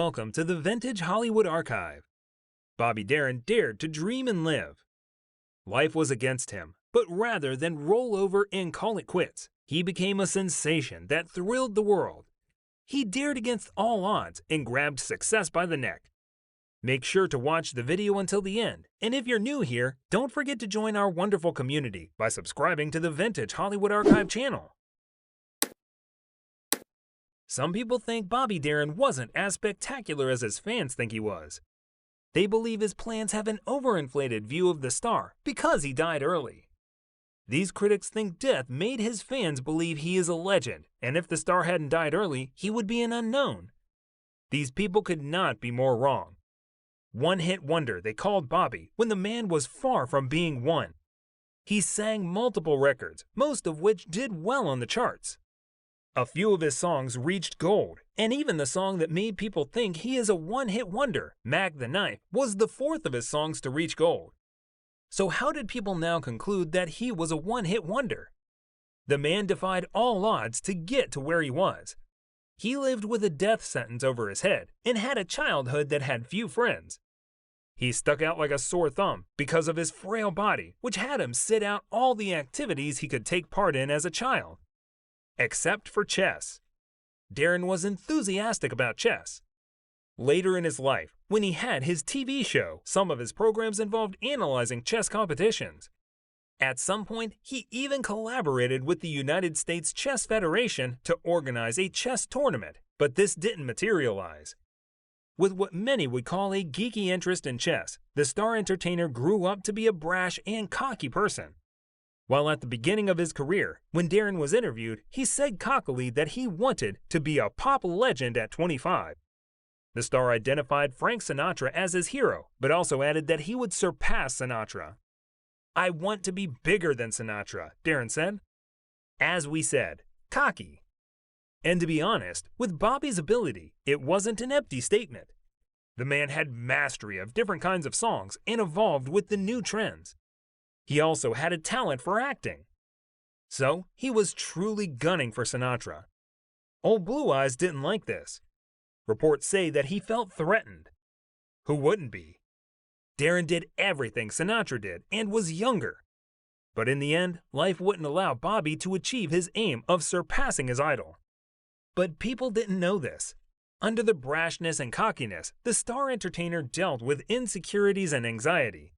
welcome to the Vintage Hollywood Archive. Bobby Darin dared to dream and live. Life was against him, but rather than roll over and call it quits, he became a sensation that thrilled the world. He dared against all odds and grabbed success by the neck. Make sure to watch the video until the end, and if you're new here, don't forget to join our wonderful community by subscribing to the Vintage Hollywood Archive channel. Some people think Bobby Darin wasn't as spectacular as his fans think he was. They believe his plans have an overinflated view of the star because he died early. These critics think death made his fans believe he is a legend, and if the star hadn't died early, he would be an unknown. These people could not be more wrong. One-hit wonder they called Bobby when the man was far from being one. He sang multiple records, most of which did well on the charts. A few of his songs reached gold, and even the song that made people think he is a one-hit wonder, Mac the Knife, was the fourth of his songs to reach gold. So how did people now conclude that he was a one-hit wonder? The man defied all odds to get to where he was. He lived with a death sentence over his head and had a childhood that had few friends. He stuck out like a sore thumb because of his frail body, which had him sit out all the activities he could take part in as a child. Except for chess. Darin was enthusiastic about chess. Later in his life, when he had his TV show, some of his programs involved analyzing chess competitions. At some point, he even collaborated with the United States Chess Federation to organize a chess tournament, but this didn't materialize. With what many would call a geeky interest in chess, the star entertainer grew up to be a brash and cocky person. While at the beginning of his career, when Darin was interviewed, he said cockily that he wanted to be a pop legend at 25. The star identified Frank Sinatra as his hero, but also added that he would surpass Sinatra. "I want to be bigger than Sinatra," Darin said. As we said, cocky. And to be honest, with Bobby's ability, it wasn't an empty statement. The man had mastery of different kinds of songs and evolved with the new trends. He also had a talent for acting. So, he was truly gunning for Sinatra. Old Blue Eyes didn't like this. Reports say that he felt threatened. Who wouldn't be? Darin did everything Sinatra did and was younger. But in the end, life wouldn't allow Bobby to achieve his aim of surpassing his idol. But people didn't know this. Under the brashness and cockiness, the star entertainer dealt with insecurities and anxiety.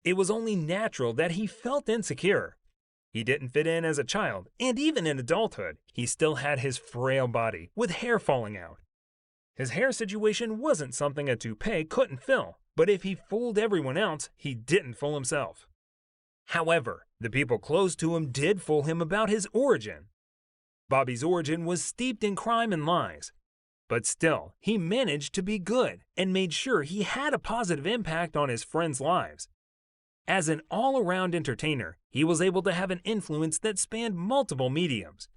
It was only natural that he felt insecure. He didn't fit in as a child, and even in adulthood, he still had his frail body with hair falling out. His hair situation wasn't something a toupee couldn't fill, but if he fooled everyone else, he didn't fool himself. However, the people close to him did fool him about his origin. Bobby's origin was steeped in crime and lies. But still, he managed to be good and made sure he had a positive impact on his friends' lives. As an all-around entertainer, he was able to have an influence that spanned multiple mediums.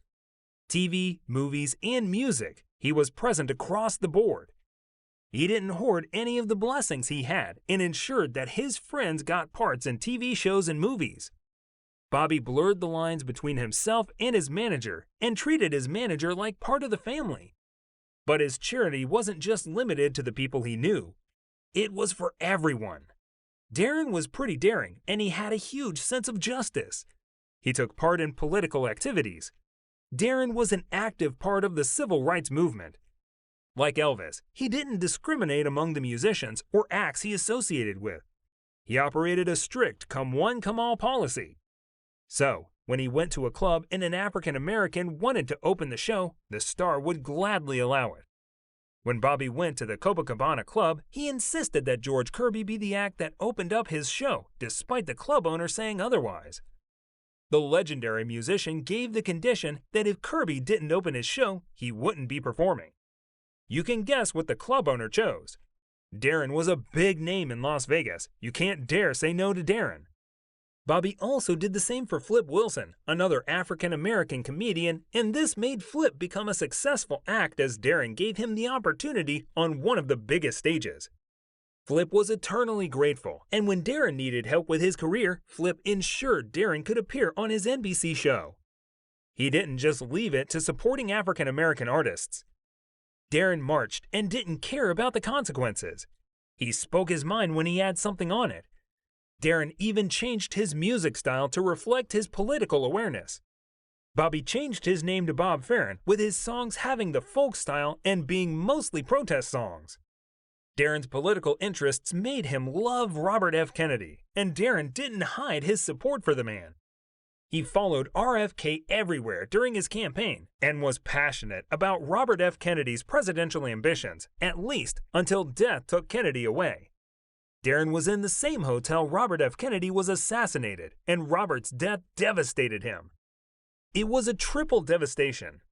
TV, movies, and music, he was present across the board. He didn't hoard any of the blessings he had and ensured that his friends got parts in TV shows and movies. Bobby blurred the lines between himself and his manager and treated his manager like part of the family. But his charity wasn't just limited to the people he knew. It was for everyone. Darin was pretty daring, and he had a huge sense of justice. He took part in political activities. Darin was an active part of the civil rights movement. Like Elvis, he didn't discriminate among the musicians or acts he associated with. He operated a strict come-one, come-all policy. So, when he went to a club and an African American wanted to open the show, the star would gladly allow it. When Bobby went to the Copacabana club, he insisted that George Kirby be the act that opened up his show, despite the club owner saying otherwise. The legendary musician gave the condition that if Kirby didn't open his show, he wouldn't be performing. You can guess what the club owner chose. Darin was a big name in Las Vegas. You can't dare say no to Darin. Bobby also did the same for Flip Wilson, another African-American comedian, and this made Flip become a successful act as Darin gave him the opportunity on one of the biggest stages. Flip was eternally grateful, and when Darin needed help with his career, Flip ensured Darin could appear on his NBC show. He didn't just leave it to supporting African-American artists. Darin marched and didn't care about the consequences. He spoke his mind when he had something on it. Darin even changed his music style to reflect his political awareness. Bobby changed his name to Bob Farron, with his songs having the folk style and being mostly protest songs. Darin's political interests made him love Robert F. Kennedy, and Darin didn't hide his support for the man. He followed RFK everywhere during his campaign and was passionate about Robert F. Kennedy's presidential ambitions, at least until death took Kennedy away. Darin was in the same hotel Robert F. Kennedy was assassinated, and Robert's death devastated him. It was a triple devastation.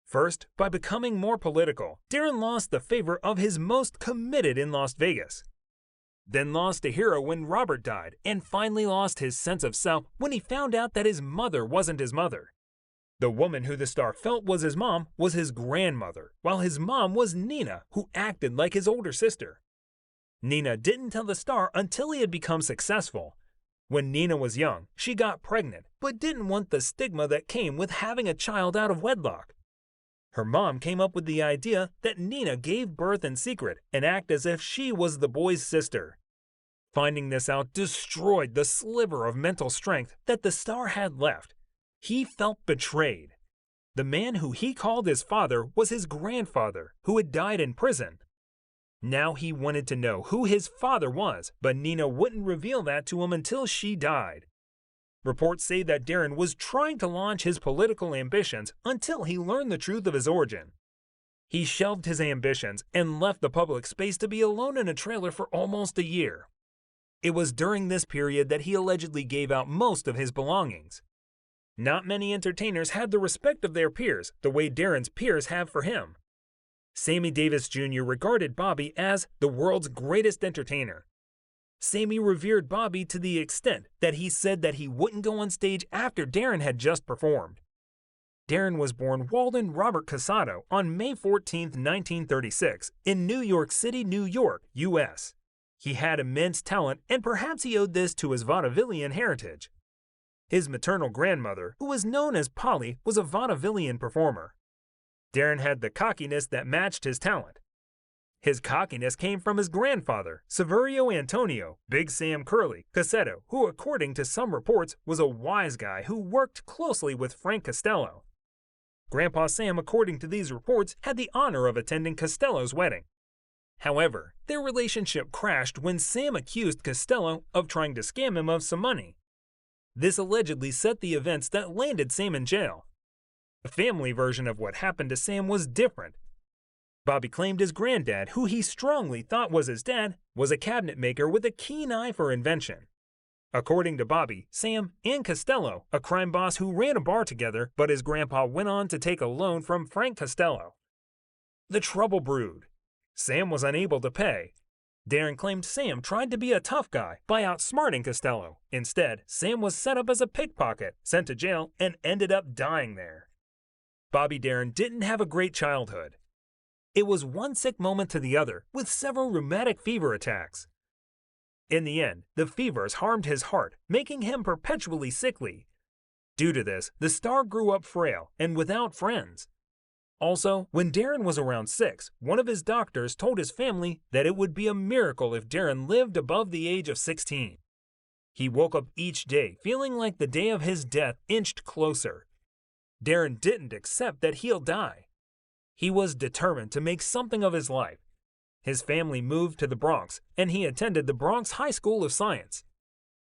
First, by becoming more political, Darin lost the favor of his most committed in Las Vegas. Then lost a hero when Robert died, and finally lost his sense of self when he found out that his mother wasn't his mother. The woman who the star felt was his mom was his grandmother, while his mom was Nina, who acted like his older sister. Nina didn't tell the star until he had become successful. When Nina was young, she got pregnant, but didn't want the stigma that came with having a child out of wedlock. Her mom came up with the idea that Nina gave birth in secret and act as if she was the boy's sister. Finding this out destroyed the sliver of mental strength that the star had left. He felt betrayed. The man who he called his father was his grandfather, who had died in prison. Now he wanted to know who his father was, but Nina wouldn't reveal that to him until she died. Reports say that Darin was trying to launch his political ambitions until he learned the truth of his origin. He shelved his ambitions and left the public space to be alone in a trailer for almost a year. It was during this period that he allegedly gave out most of his belongings. Not many entertainers had the respect of their peers the way Darin's peers have for him. Sammy Davis Jr. regarded Bobby as the world's greatest entertainer. Sammy revered Bobby to the extent that he said that he wouldn't go on stage after Darin had just performed. Darin was born Walden Robert Casado on May 14, 1936, in New York City, New York, U.S. He had immense talent, and perhaps he owed this to his vaudevillian heritage. His maternal grandmother, who was known as Polly, was a vaudevillian performer. Darin had the cockiness that matched his talent. His cockiness came from his grandfather, Severio Antonio Big Sam Curly Cassetto, who, according to some reports, was a wise guy who worked closely with Frank Costello. Grandpa Sam, according to these reports, had the honor of attending Costello's wedding. However, their relationship crashed when Sam accused Costello of trying to scam him of some money. This allegedly set the events that landed Sam in jail. The family version of what happened to Sam was different. Bobby claimed his granddad, who he strongly thought was his dad, was a cabinet maker with a keen eye for invention. According to Bobby, Sam and Costello, a crime boss who ran a bar together, but his grandpa went on to take a loan from Frank Costello. The trouble brewed. Sam was unable to pay. Darin claimed Sam tried to be a tough guy by outsmarting Costello. Instead, Sam was set up as a pickpocket, sent to jail, and ended up dying there. Bobby Darin didn't have a great childhood. It was one sick moment to the other, with several rheumatic fever attacks. In the end, the fevers harmed his heart, making him perpetually sickly. Due to this, the star grew up frail and without friends. Also, when Darin was around 6, one of his doctors told his family that it would be a miracle if Darin lived above the age of 16. He woke up each day feeling like the day of his death inched closer. Darin didn't accept that he'll die. He was determined to make something of his life. His family moved to the Bronx, and he attended the Bronx High School of Science.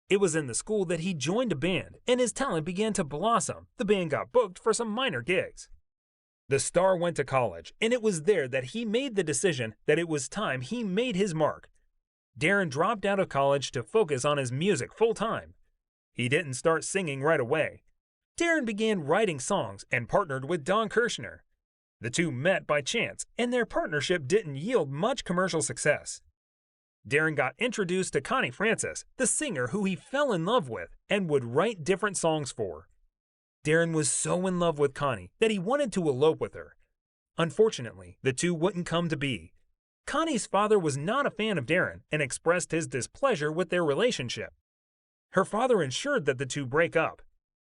It was in the school that he joined a band, and his talent began to blossom. The band got booked for some minor gigs. The star went to college, and it was there that he made the decision that it was time he made his mark. Darin dropped out of college to focus on his music full-time. He didn't start singing right away. Darin began writing songs and partnered with Don Kirshner. The two met by chance, and their partnership didn't yield much commercial success. Darin got introduced to Connie Francis, the singer who he fell in love with and would write different songs for. Darin was so in love with Connie that he wanted to elope with her. Unfortunately, the two wouldn't come to be. Connie's father was not a fan of Darin and expressed his displeasure with their relationship. Her father ensured that the two break up.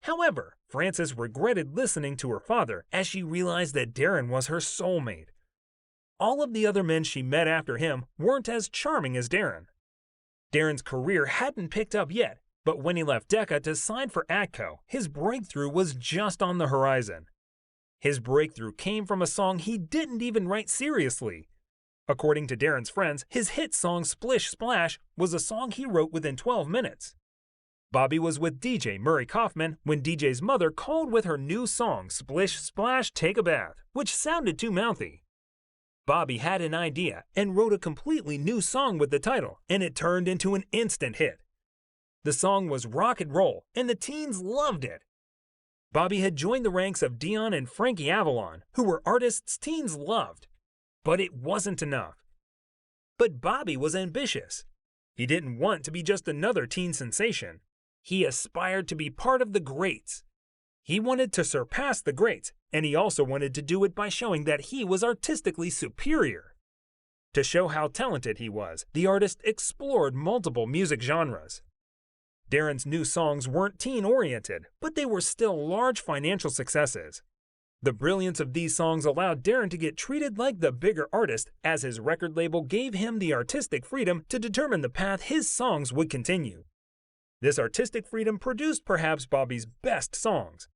However, Frances regretted listening to her father as she realized that Darin was her soulmate. all of the other men she met after him weren't as charming as Darin. Darin's career hadn't picked up yet, but when he left Decca to sign for Atco, his breakthrough was just on the horizon. His breakthrough came from a song he didn't even write seriously. According to Darin's friends, his hit song Splish Splash was a song he wrote within 12 minutes. Bobby was with DJ Murray Kaufman when DJ's mother called with her new song Splish Splash Take a Bath, which sounded too mouthy. Bobby had an idea and wrote a completely new song with the title, and it turned into an instant hit. The song was rock and roll, and the teens loved it. Bobby had joined the ranks of Dion and Frankie Avalon, who were artists teens loved. But it wasn't enough. But Bobby was ambitious. He didn't want to be just another teen sensation. He aspired to be part of the greats. He wanted to surpass the greats, and he also wanted to do it by showing that he was artistically superior. To show how talented he was, the artist explored multiple music genres. Darin's new songs weren't teen-oriented, but they were still large financial successes. The brilliance of these songs allowed Darin to get treated like the bigger artist, as his record label gave him the artistic freedom to determine the path his songs would continue. This artistic freedom produced perhaps Bobby's best songs.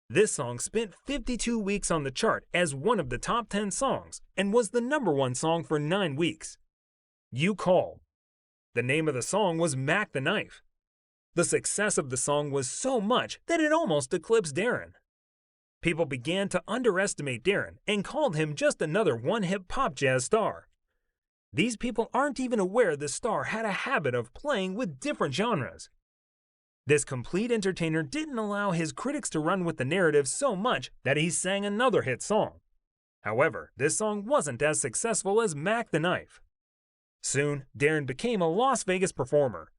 This song spent 52 weeks on the chart as one of the top 10 songs and was the #1 song for 9 weeks. You Call. The name of the song was Mac the Knife. The success of the song was so much that it almost eclipsed Darin. People began to underestimate Darin and called him just another one-hit pop jazz star. These people aren't even aware the star had a habit of playing with different genres. This complete entertainer didn't allow his critics to run with the narrative so much that he sang another hit song. However, this song wasn't as successful as Mac the Knife. Soon, Darin became a Las Vegas performer.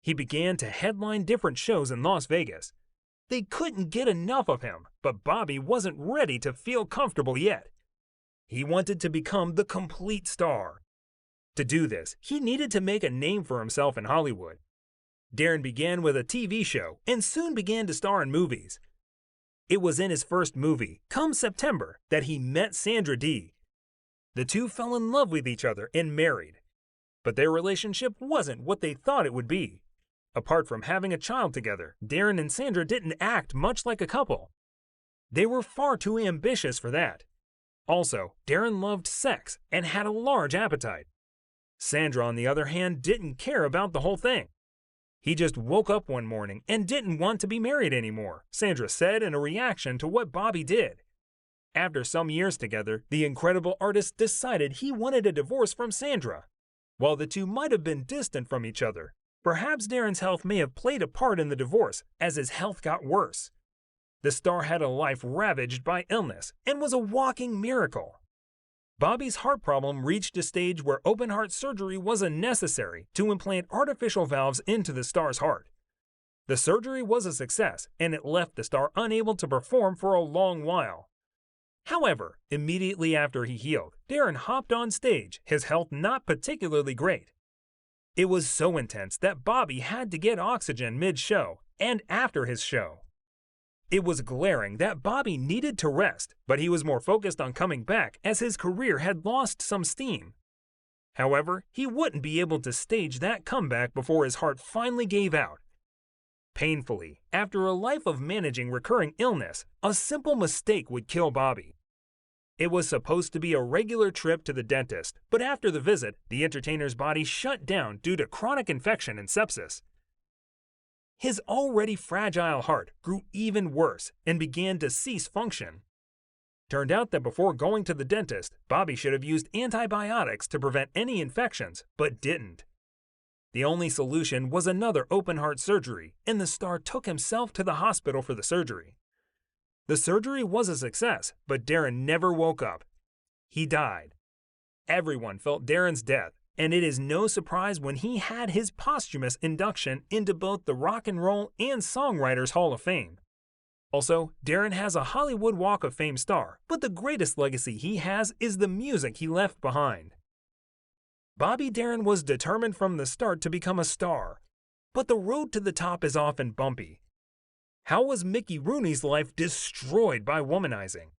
He began to headline different shows in Las Vegas. They couldn't get enough of him, but Bobby wasn't ready to feel comfortable yet. He wanted to become the complete star. To do this, he needed to make a name for himself in Hollywood. Darin began with a TV show and soon began to star in movies. It was in his first movie, Come September, that he met Sandra Dee. The two fell in love with each other and married. But their relationship wasn't what they thought it would be. Apart from having a child together, Darin and Sandra didn't act much like a couple. They were far too ambitious for that. Also, Darin loved sex and had a large appetite. Sandra, on the other hand, didn't care about the whole thing. He just woke up one morning and didn't want to be married anymore, Sandra said in a reaction to what Bobby did. After some years together, the incredible artist decided he wanted a divorce from Sandra. While the two might have been distant from each other, perhaps Darin's health may have played a part in the divorce as his health got worse. The star had a life ravaged by illness and was a walking miracle. Bobby's heart problem reached a stage where open heart surgery was unnecessary to implant artificial valves into the star's heart. The surgery was a success, and it left the star unable to perform for a long while. However, immediately after he healed, Darin hopped on stage, his health not particularly great. It was so intense that Bobby had to get oxygen mid-show and after his show. It was glaring that Bobby needed to rest, but he was more focused on coming back as his career had lost some steam. However, he wouldn't be able to stage that comeback before his heart finally gave out. Painfully, after a life of managing recurring illness, a simple mistake would kill Bobby. It was supposed to be a regular trip to the dentist, but after the visit, the entertainer's body shut down due to chronic infection and sepsis. His already fragile heart grew even worse and began to cease function. Turned out that before going to the dentist, Bobby should have used antibiotics to prevent any infections, but didn't. The only solution was another open heart surgery, and the star took himself to the hospital for the surgery. The surgery was a success, but Darin never woke up. He died. Everyone felt Darin's death, and it is no surprise when he had his posthumous induction into both the Rock and Roll and Songwriters Hall of Fame. Also, Darin has a Hollywood Walk of Fame star, but the greatest legacy he has is the music he left behind. Bobby Darin was determined from the start to become a star, but the road to the top is often bumpy. How was Mickey Rooney's life destroyed by womanizing?